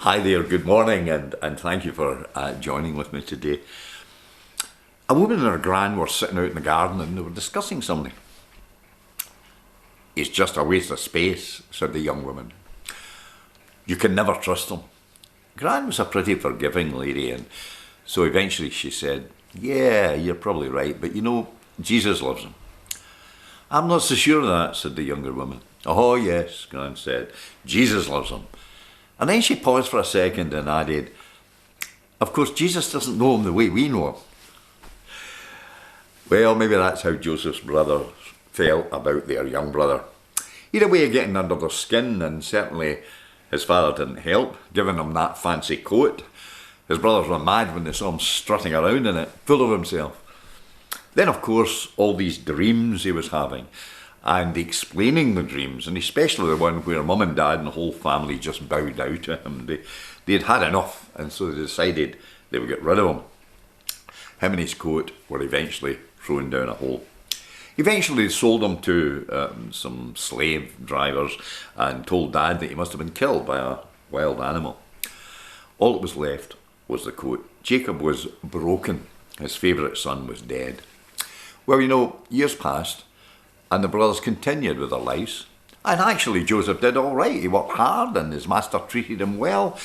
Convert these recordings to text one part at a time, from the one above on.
Hi there, good morning, and thank you for joining with me today. A woman and her gran were sitting out in the garden and they were discussing something. "It's just a waste of space," said the young woman. "You can never trust him." Gran was a pretty forgiving lady, and so eventually she said, "Yeah, you're probably right, but you know, Jesus loves him." "I'm not so sure of that," said the younger woman. "Oh yes," Gran said, "Jesus loves him." And then she paused for a second and added, "Of course, Jesus doesn't know him the way we know him." Well, maybe that's how Joseph's brothers felt about their young brother. He had a way of getting under their skin, and certainly his father didn't help, giving him that fancy coat. His brothers were mad when they saw him strutting around in it, full of himself. Then, of course, all these dreams he was having, and explaining the dreams, and especially the one where mum and dad and the whole family just bowed out to him. They'd had enough, and so they decided they would get rid of him. Him and his coat were eventually thrown down a hole. Eventually they sold him to some slave drivers and told Dad that he must have been killed by a wild animal. All that was left was the coat. Jacob was broken. His favourite son was dead. Well, you know, years passed, and the brothers continued with their lives. And actually, Joseph did all right. He worked hard, and his master treated him well.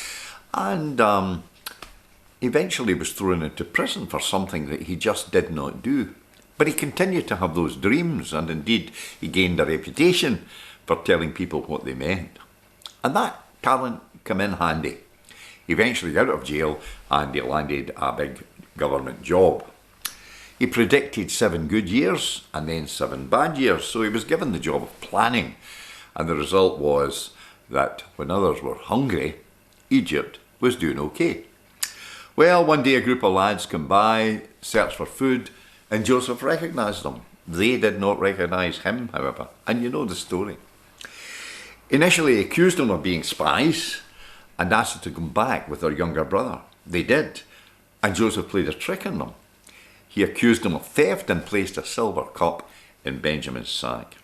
And eventually was thrown into prison for something that he just did not do. But he continued to have those dreams, and indeed, he gained a reputation for telling people what they meant. And that talent came in handy. Eventually got out of jail, and he landed a big government job. He predicted 7 good years and then 7 bad years, so he was given the job of planning. And the result was that when others were hungry, Egypt was doing okay. Well, one day a group of lads came by, searched for food, and Joseph recognised them. They did not recognise him, however, and you know the story. Initially, he accused them of being spies and asked them to come back with their younger brother. They did, and Joseph played a trick on them. He accused them of theft and placed a silver cup in Benjamin's sack.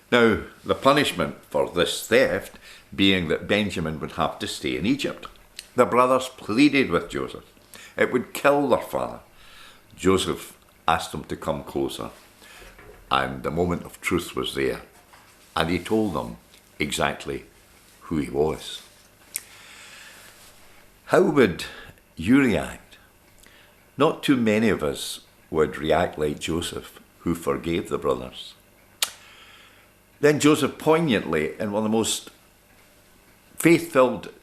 Now, the punishment for this theft being that Benjamin would have to stay in Egypt. The brothers pleaded with Joseph. It would kill their father. Joseph asked them to come closer, and the moment of truth was there, and he told them exactly who he was. How would you react? Not too many of us would react like Joseph, who forgave the brothers. Then Joseph poignantly, in one of the most faith-filled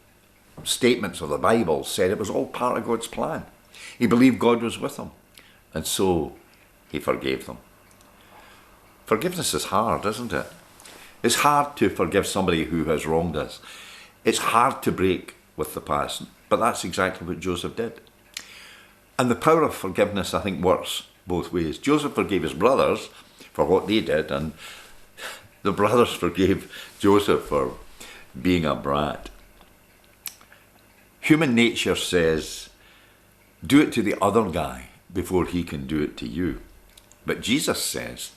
statements of the Bible, said it was all part of God's plan. He believed God was with him, and so he forgave them. Forgiveness is hard, isn't it? It's hard to forgive somebody who has wronged us. It's hard to break with the past, but that's exactly what Joseph did. And the power of forgiveness, I think, works both ways. Joseph forgave his brothers for what they did, and the brothers forgave Joseph for being a brat. Human nature says, do it to the other guy before he can do it to you. But Jesus says,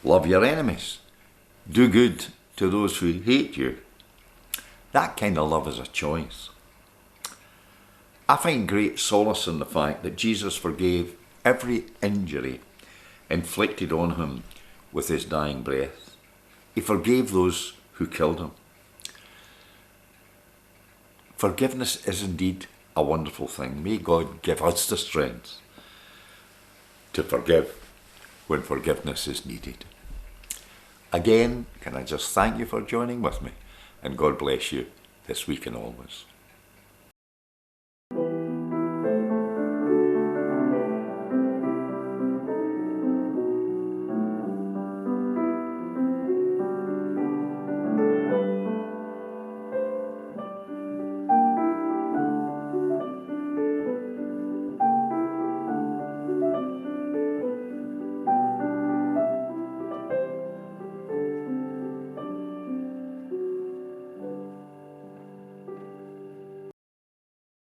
love your enemies. Do good to those who hate you. That kind of love is a choice. I find great solace in the fact that Jesus forgave every injury inflicted on him with his dying breath. He forgave those who killed him. Forgiveness is indeed a wonderful thing. May God give us the strength to forgive when forgiveness is needed. Again, can I just thank you for joining with me, and God bless you this week and always.